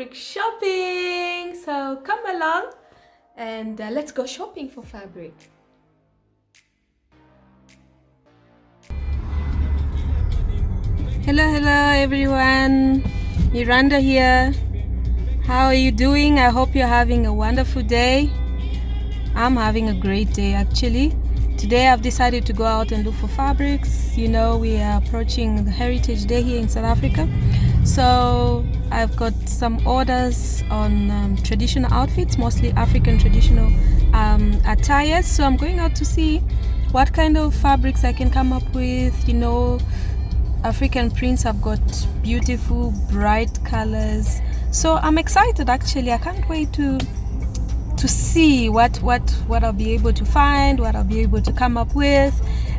fabric shopping. So come along and let's go shopping for fabric. Hello everyone, Miranda here. How are you doing? I hope you're having a wonderful day. I'm having a great day actually. Today I've decided to go out and look for fabrics. You know, we are approaching the Heritage Day here in South Africa. So I've got some orders on traditional outfits, mostly African traditional attires. So I'm going out to see what kind of fabrics I can come up with. You know, African prints have got beautiful bright colors. So I'm excited actually. I can't wait to see what I'll be able to find, what I'll be able to come up with,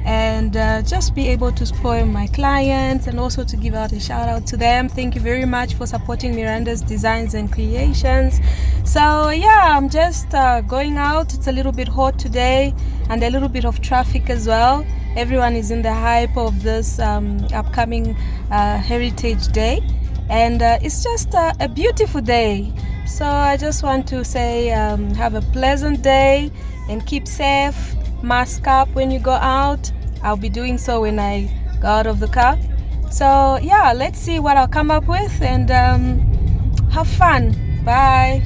and just be able to spoil my clients and also to give out a shout out to them. Thank you very much for supporting Miranda's designs and creations. So yeah, I'm just going out. It's a little bit hot today and a little bit of traffic as well. Everyone is in the hype of this upcoming Heritage Day, and it's just a beautiful day. So I just want to say have a pleasant day and keep safe. Mask up when you go out. I'll be doing so when I go out of the car. So yeah, let's see what I'll come up with and have fun. Bye.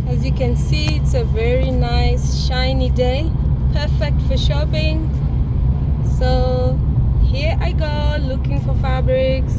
As you can see, it's a very nice shiny day, perfect for shopping. So here I go looking for fabrics.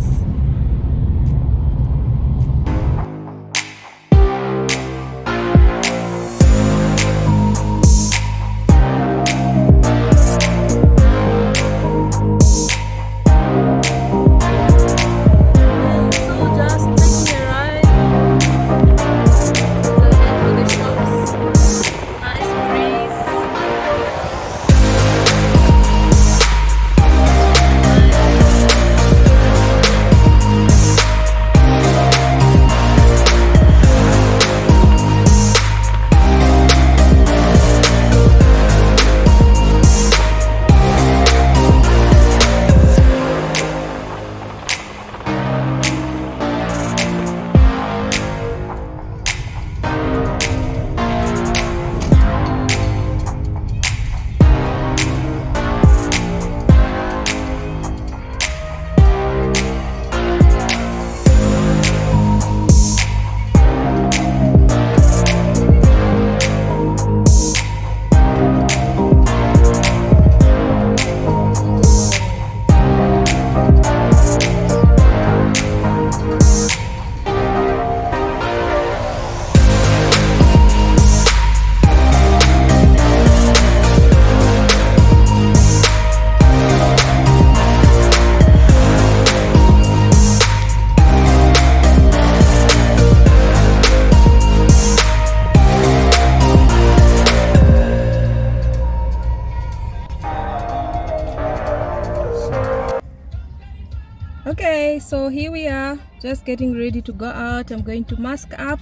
Okay, so here we are, just getting ready to go out. I'm going to mask up.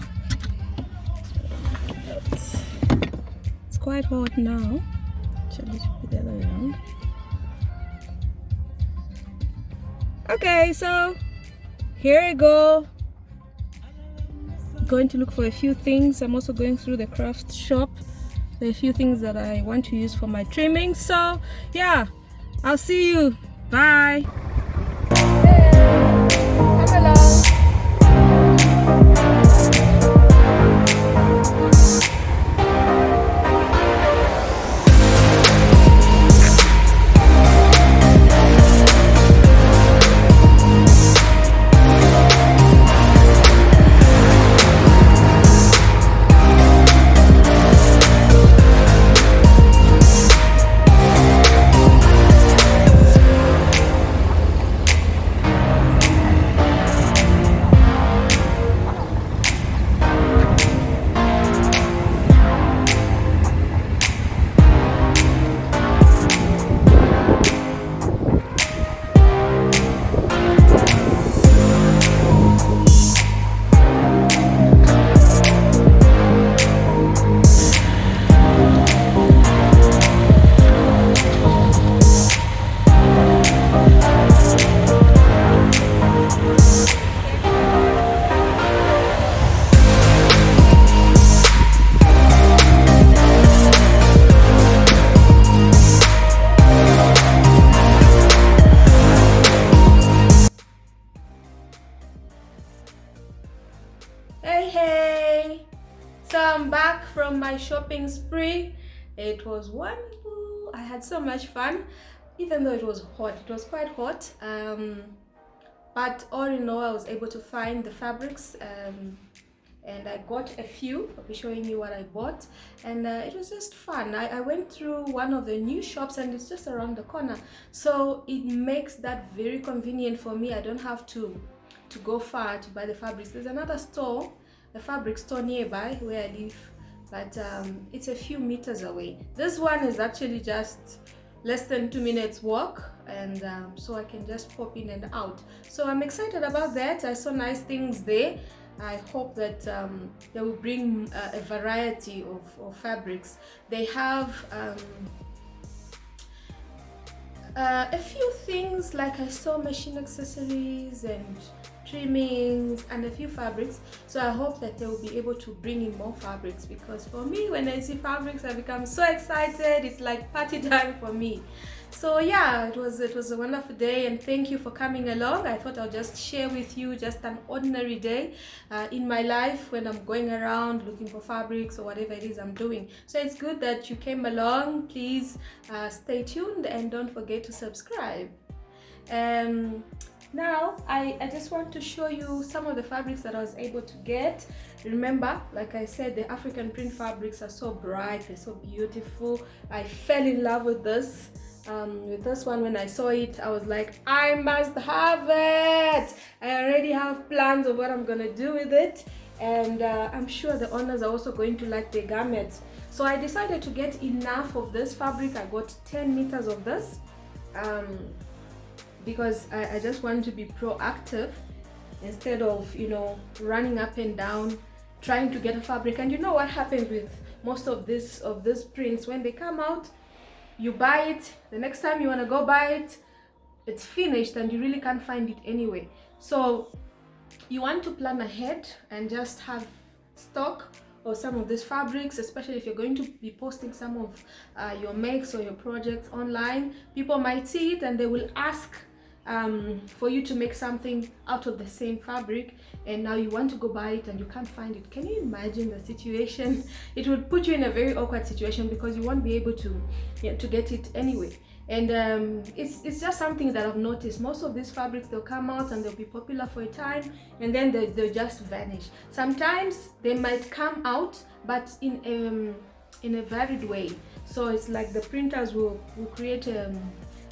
It's quite hot now. Actually, it should be the other way around. Okay, so here I go. Going to look for a few things. I'm also going through the craft shop. There are a few things that I want to use for my trimming. So yeah, I'll see you. Bye. Come along. Hey, so I'm back from my shopping spree. It was wonderful. I had so much fun, even though it was hot. It was quite hot, but all in all I was able to find the fabrics, and I got a few. I'll be showing you what I bought, and it was just fun. I went through one of the new shops, and it's just around the corner, so it makes that very convenient for me. I don't have to go far to buy the fabrics. There's another store, the fabric store nearby where I live, but it's a few meters away. This one is actually just less than 2 minutes walk, and so I can just pop in and out. So I'm excited about that. I saw nice things there. I hope that they will bring a variety of fabrics. They have a few things, like I saw machine accessories and trimmings and a few fabrics, so I hope that they will be able to bring in more fabrics, because for me, when I see fabrics, I become so excited. It's like party time for me. So yeah, it was a wonderful day, and thank you for coming along. I thought I'll just share with you just an ordinary day in my life when I'm going around looking for fabrics or whatever it is I'm doing. So it's good that you came along. Please stay tuned and don't forget to subscribe. Now I just want to show you some of the fabrics that I was able to get. Remember, like I said, the African print fabrics are so bright, they're so beautiful. I fell in love with this. With this one, when I saw it, I was like, I must have it. I already have plans of what I'm gonna do with it, and I'm sure the owners are also going to like the garments. So I decided to get enough of this fabric. I got 10 meters of this because I just want to be proactive instead of, you know, running up and down trying to get a fabric. And you know what happens with most of these prints, when they come out, you buy it, the next time you want to go buy it, it's finished and you really can't find it anyway. So you want to plan ahead and just have stock of some of these fabrics, especially if you're going to be posting some of your makes or your projects online. People might see it and they will ask for you to make something out of the same fabric, and now you want to go buy it and you can't find it. Can you imagine the situation? It would put you in a very awkward situation because you won't be able to get it anyway. And it's just something that I've noticed. Most of these fabrics, they'll come out and they'll be popular for a time, and then they'll just vanish. Sometimes they might come out, but in a varied way. So it's like the printers will create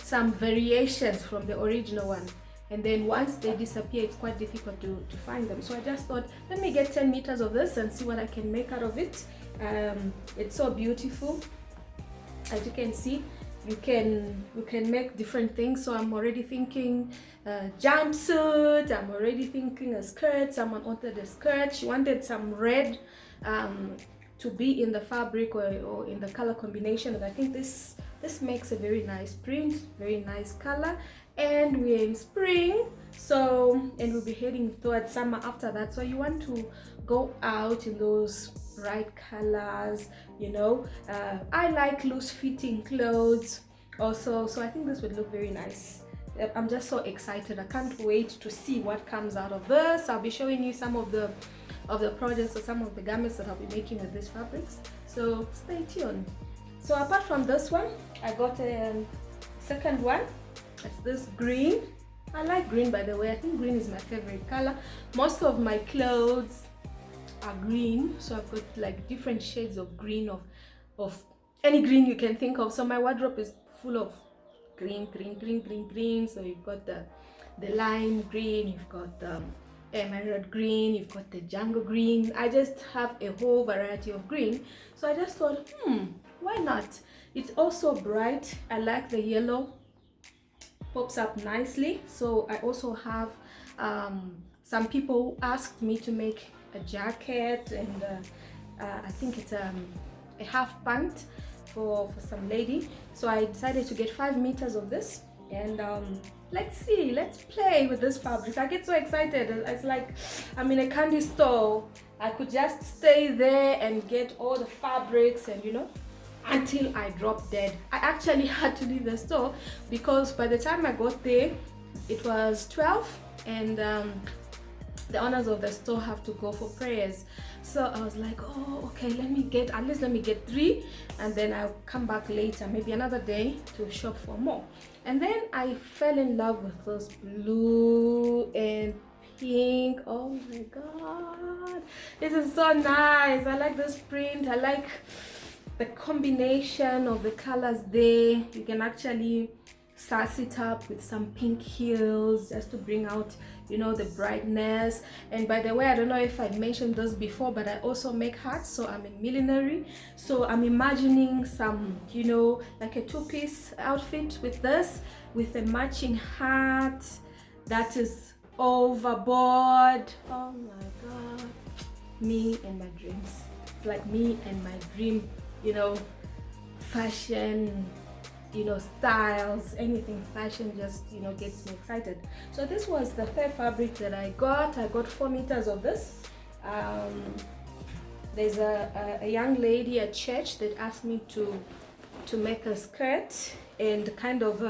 some variations from the original one, and then once they disappear, it's quite difficult to find them. So I just thought, let me get 10 meters of this and see what I can make out of it. It's so beautiful. As you can see, you can make different things. So I'm already thinking jumpsuit, I'm already thinking a skirt. Someone wanted a skirt, she wanted some red to be in the fabric or in the color combination, and I think this makes a very nice print, very nice color. And we're in spring, so, and we'll be heading towards summer after that. So you want to go out in those bright colors, you know. I like loose fitting clothes also, so I think this would look very nice. I'm just so excited. I can't wait to see what comes out of this. I'll be showing you some of the projects or some of the garments that I'll be making with these fabrics, so stay tuned. So apart from this one, I got a second one. It's this green. I like green, by the way. I think green is my favorite color. Most of my clothes are green, so I've got like different shades of green, of any green you can think of. So my wardrobe is full of green. So you've got the lime green, you've got the emerald green, you've got the jungle green. I just have a whole variety of green, so I just thought, why not? It's also bright. I like the yellow, pops up nicely. So I also have some people who asked me to make a jacket, and I think it's a half pant for some lady. So I decided to get 5 meters of this, and let's see, let's play with this fabric. I get so excited. It's like I'm in a candy store. I could just stay there and get all the fabrics and, you know, until I dropped dead. I actually had to leave the store because by the time I got there, it was 12 and the owners of the store have to go for prayers. So I was like, oh, okay, let me get 3 and then I'll come back later, maybe another day, to shop for more. And then I fell in love with those blue and pink. Oh my god, this is so nice. I like this print. I like the combination of the colors there. You can actually sass it up with some pink heels just to bring out, you know, the brightness. And by the way, I don't know if I mentioned this before, but I also make hats, so I'm in millinery. So I'm imagining some, you know, like a two-piece outfit with this, with a matching hat that is overboard. Oh my god, me and my dreams. It's like me and my dream, you know, fashion, you know, styles, anything fashion just, you know, gets me excited. So this was the fair fabric that I got 4 meters of this. There's a young lady at church that asked me to make a skirt and kind of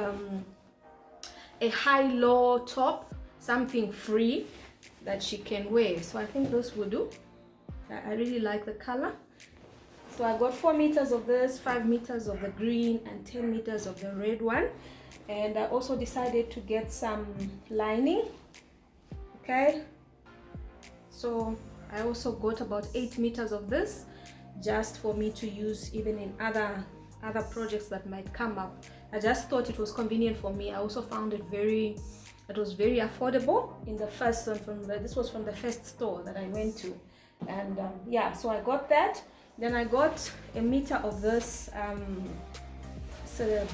a high-low top, something free that she can wear. So I think this will do. I really like the color. So I got 4 meters of this, 5 meters of the green, and 10 meters of the red one. And I also decided to get some lining. Okay. So I also got about 8 meters of this, just for me to use even in other projects that might come up. I just thought it was convenient for me. I also found it was very affordable in the first one. This was from the first store that I went to. And yeah, so I got that. Then I got a meter of this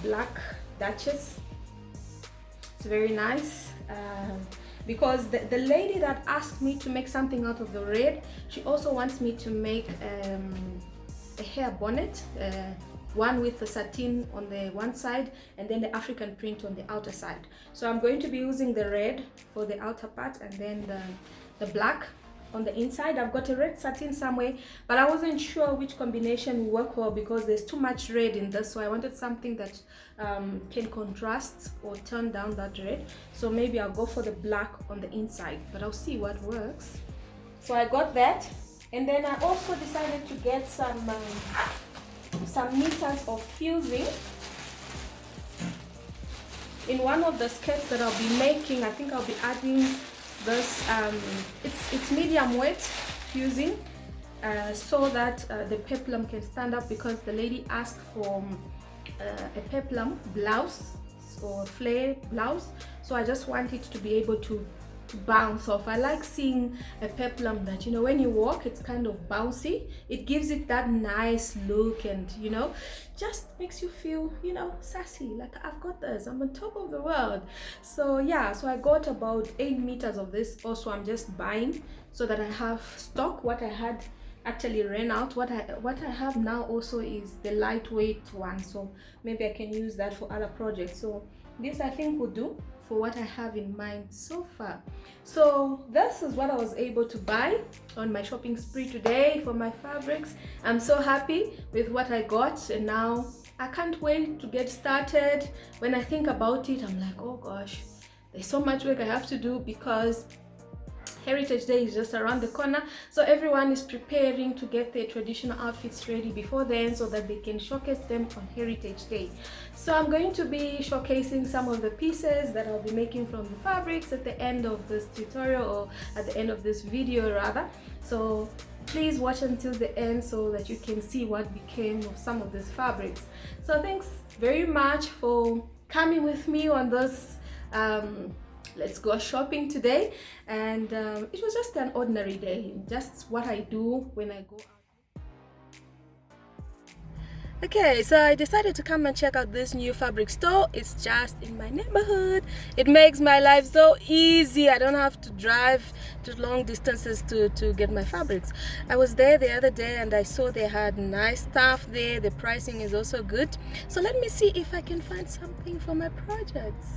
black Duchess. It's very nice because the lady that asked me to make something out of the red, she also wants me to make a hair bonnet, one with the satin on the one side and then the African print on the outer side. So I'm going to be using the red for the outer part and then the black on the inside. I've got a red satin somewhere, but I wasn't sure which combination will work well because there's too much red in this, so I wanted something that can contrast or turn down that red. So maybe I'll go for the black on the inside, but I'll see what works. So I got that, and then I also decided to get some meters of fusing. In one of the skirts that I'll be making, I think I'll be adding this it's medium weight fusing so that the peplum can stand up, because the lady asked for a peplum blouse or flare blouse, so I just want it to be able to bounce off. I like seeing a peplum that, you know, when you walk it's kind of bouncy. It gives it that nice look and, you know, just makes you feel, you know, sassy, like I've got this, I'm on top of the world. So yeah, so I got about 8 meters of this. Also, I'm just buying so that I have stock. What I had actually ran out. What I have now also is the lightweight one, so maybe I can use that for other projects. So this I think will do for what I have in mind so far. So this is what I was able to buy on my shopping spree today for my fabrics. I'm so happy with what I got, and now I can't wait to get started. When I think about it, I'm like, oh gosh, there's so much work I have to do because Heritage Day is just around the corner, so everyone is preparing to get their traditional outfits ready before then so that they can showcase them on Heritage Day. So I'm going to be showcasing some of the pieces that I'll be making from the fabrics at the end of this tutorial, or at the end of this video rather. So please watch until the end so that you can see what became of some of these fabrics. So thanks very much for coming with me on this let's go shopping today. And it was just an ordinary day, just what I do when I go out. Okay, so I decided to come and check out this new fabric store. It's just in my neighborhood. It makes my life so easy. I don't have to drive to long distances to get my fabrics. I was there the other day and I saw they had nice stuff there. The pricing is also good. So let me see if I can find something for my projects.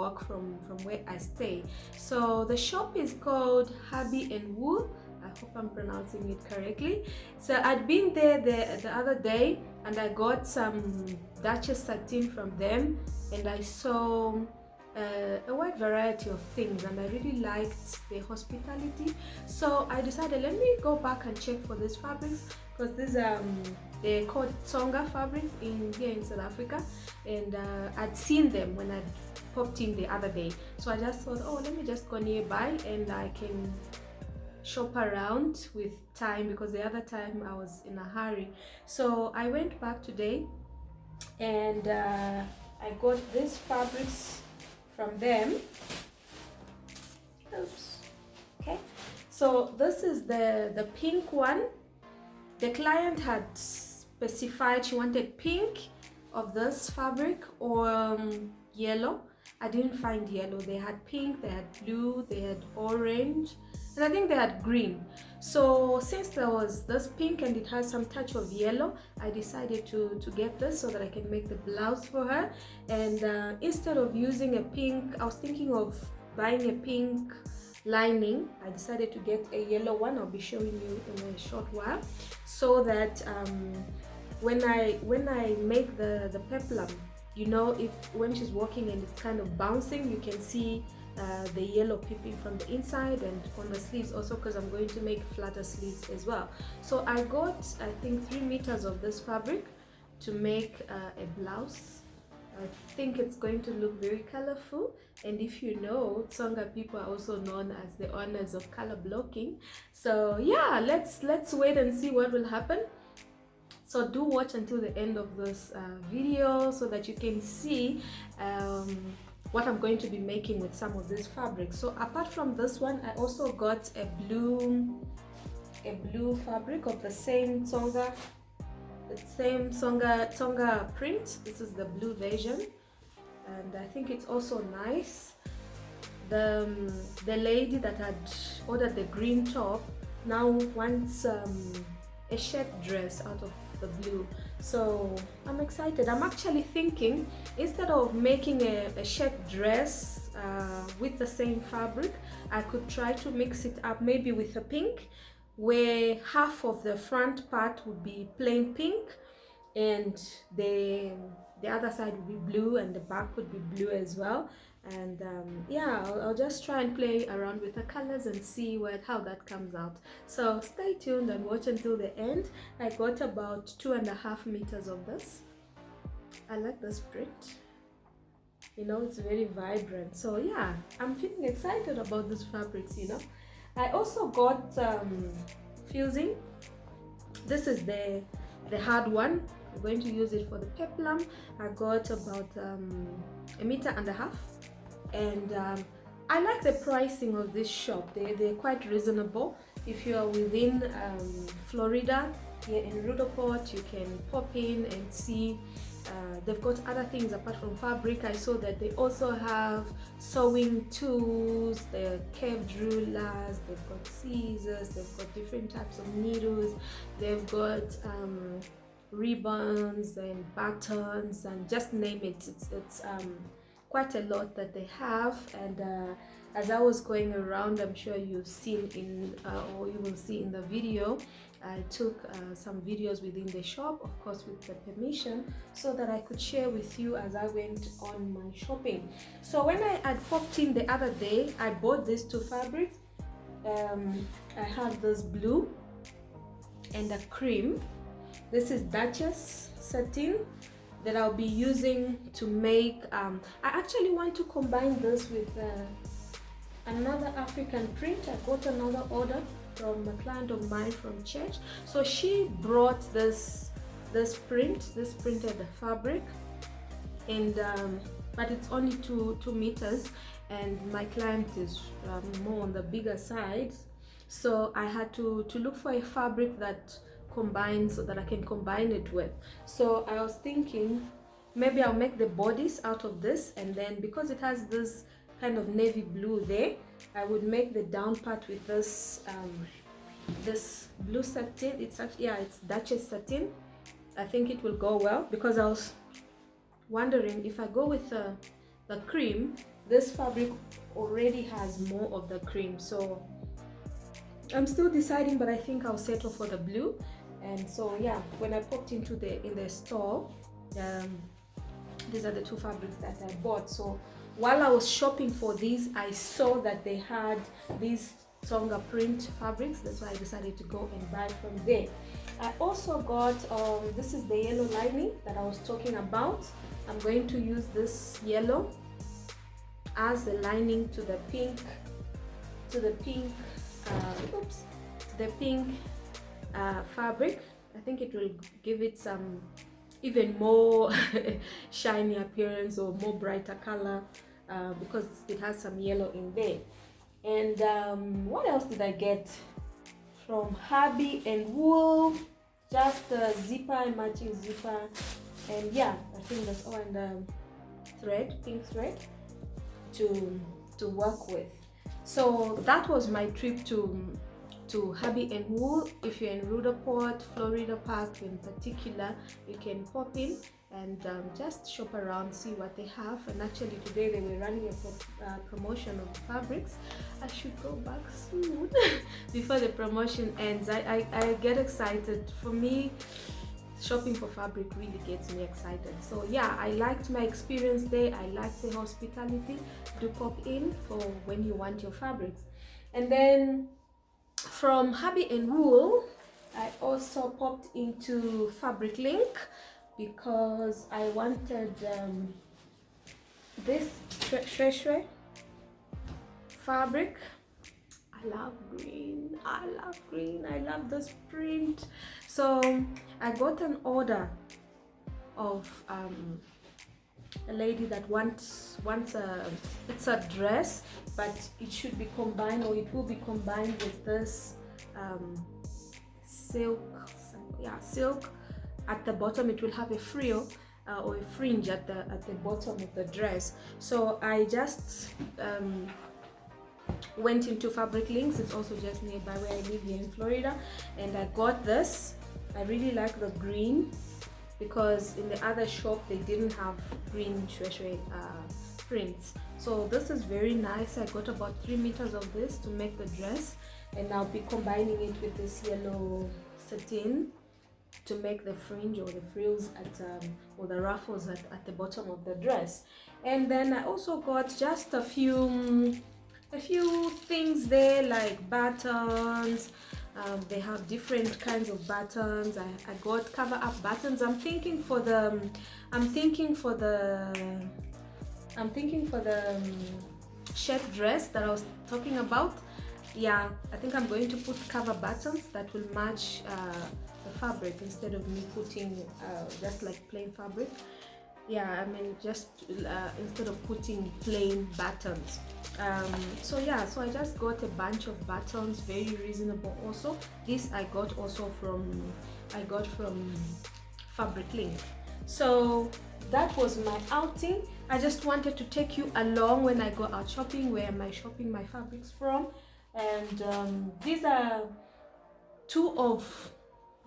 walk from where I stay. So the shop is called Hobby and Wool. I hope I'm pronouncing it correctly. So I'd been there the other day and I got some Duchess satin from them, and I saw a wide variety of things, and I really liked the hospitality. So I decided, let me go back and check for these fabrics, because these they're called Tsonga fabrics here in South Africa, and I'd seen them when I popped in the other day. So I just thought, oh, let me just go nearby and I can shop around with time, because the other time I was in a hurry. So I went back today and I got these fabrics from them. Oops. Okay, so this is the pink one. The client had specified she wanted pink of this fabric or yellow. I didn't find yellow. They had pink, they had blue, they had orange, and I think they had green. So since there was this pink and it has some touch of yellow, I decided to get this so that I can make the blouse for her. And instead of using a pink, I was thinking of buying a pink lining. I decided to get a yellow one. I'll be showing you in a short while, so that when I make the peplum, you know, if when she's walking and it's kind of bouncing, you can see the yellow peeping from the inside, and on the sleeves also, because I'm going to make flatter sleeves as well. So I got, I think, 3 meters of this fabric to make a blouse. I think it's going to look very colorful, and if you know, Tsonga people are also known as the owners of color blocking. So yeah, let's wait and see what will happen. So do watch until the end of this video so that you can see what I'm going to be making with some of these fabrics. So apart from this one, I also got a blue fabric of the same Tsonga print. This is the blue version, and I think it's also nice. The lady that had ordered the green top now wants a shirt dress out of the blue, so I'm excited. I'm actually thinking, instead of making a shirt dress with the same fabric, I could try to mix it up maybe with a pink, where half of the front part would be plain pink and the other side would be blue and the back would be blue as well. And yeah, I'll just try and play around with the colors and see how that comes out. So stay tuned and watch until the end. I got about 2.5 meters of this. I like this print, you know, it's very vibrant. So yeah, I'm feeling excited about these fabrics, you know. I also got fusing. This is the hard one. I'm going to use it for the peplum. I got about 1.5 meters, and I like the pricing of this shop. They're quite reasonable. If you are within Florida, here in Rudoport, you can pop in and see. They've got other things apart from fabric. I saw that they also have sewing tools, the curved rulers, they've got scissors, they've got different types of needles, they've got ribbons and buttons, and just name it. It's quite a lot that they have. And as I was going around, I'm sure you've seen or you will see in the video, I took some videos within the shop, of course with the permission, so that I could share with you as I went on my shopping. So when I had popped in the other day, I bought these 2 fabrics. I have this blue and a cream. This is Duchess satin that I'll be using to make I actually want to combine this with another African print. I got another order from a client of mine from church, so she brought this printed fabric, and but it's only 2 meters, and my client is more on the bigger side, so I had to look for a fabric that combines, so that I can combine it with. So I was thinking maybe I'll make the bodice out of this, and then because it has this kind of navy blue there, I would make the down part with this this blue satin. It's actually, yeah, it's Duchess satin. I think it will go well, because I was wondering if I go with the cream, this fabric already has more of the cream, so I'm still deciding, but I think I'll settle for the blue. And so yeah, when I popped into the store, these are the two fabrics that I bought. So while I was shopping for these, I saw that they had these Tonga print fabrics. That's why I decided to go and buy from there. I also got this is the yellow lining that I was talking about. I'm going to use this yellow as the lining to the pink fabric. I think it will give it some even more shiny appearance or more brighter color because it has some yellow in there. And what else did I get from Hobby and Wool? Just a zipper, matching zipper, and yeah, I think that's all. And thread, pink thread to work with. So that was my trip to Hobby and Wool. If you're in Rudderport, Florida Park in particular, you can pop in and just shop around, see what they have. And actually today they were running a promotion of fabrics. I should go back soon before the promotion ends. I get excited. For me, shopping for fabric really gets me excited. So yeah, I liked my experience there. I liked the hospitality. Do pop in for when you want your fabrics. And then from Hobby and Wool, I also popped into Fabric Link because I wanted this shwe fabric. I love green. I love this print. So I got an order of a lady that wants it's a dress, but it should be combined, or it will be combined with this silk. At the bottom it will have a frill or a fringe at the bottom of the dress. So I just went into Fabric Links. It's also just nearby where I live here in Florida, and I got this. I really like the green because in the other shop they didn't have green shwe prints. So this is very nice. I got about 3 meters of this to make the dress, and I'll be combining it with this yellow satin to make the fringe or the frills at or the ruffles at the bottom of the dress. And then I also got just a few things there, like buttons. They have different kinds of buttons. I got cover up buttons. I'm thinking for the shirt dress that I was talking about. Yeah, I think I'm going to put cover buttons that will match the fabric instead of me putting just like plain fabric. Yeah, I mean just instead of putting plain buttons. So yeah, so I just got a bunch of buttons, very reasonable also. This I got also from Fabric Link. So that was my outing. I just wanted to take you along when I go out shopping. Where am I shopping my fabrics from? And these are 2 of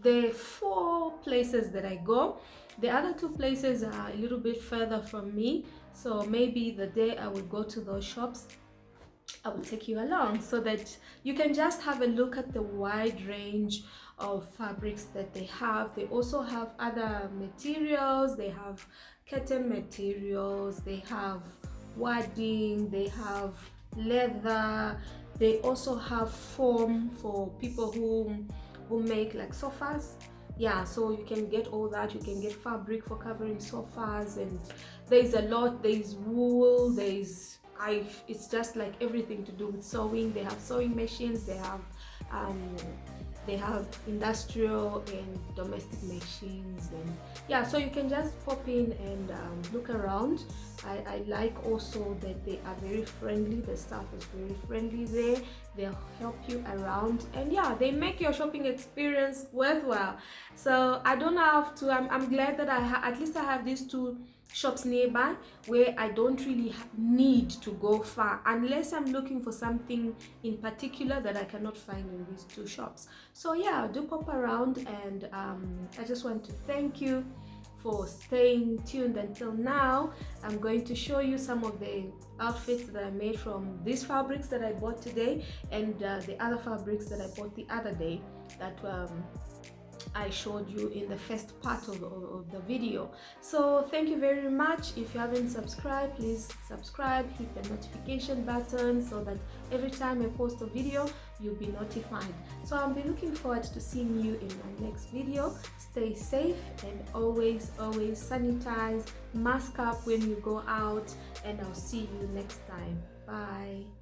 the 4 places that I go. The other 2 places are a little bit further from me, so maybe the day I will go to those shops, I will take you along so that you can just have a look at the wide range of fabrics that they have. They also have other materials. They have cotton materials, they have wadding, they have leather, they also have foam for people who make like sofas. Yeah, so you can get all that. You can get fabric for covering sofas, and there's a lot. There's wool, it's just like everything to do with sewing. They have sewing machines, they have industrial and domestic machines, and yeah, so you can just pop in and look around. I like also that they are very friendly. The staff is very friendly there. They'll help you around, and yeah, they make your shopping experience worthwhile. So I don't have to, I'm glad that at least I have these 2 shops nearby where I don't really need to go far unless I'm looking for something in particular that I cannot find in these 2 shops. So yeah, do pop around, and I just want to thank you for staying tuned until now. I'm going to show you some of the outfits that I made from these fabrics that I bought today and the other fabrics that I bought the other day that I showed you in the first part of the video. So thank you very much. If you haven't subscribed, please subscribe, hit the notification button so that every time I post a video you'll be notified. So I'll be looking forward to seeing you in my next video. Stay safe and always sanitize, mask up when you go out, and I'll see you next time. Bye.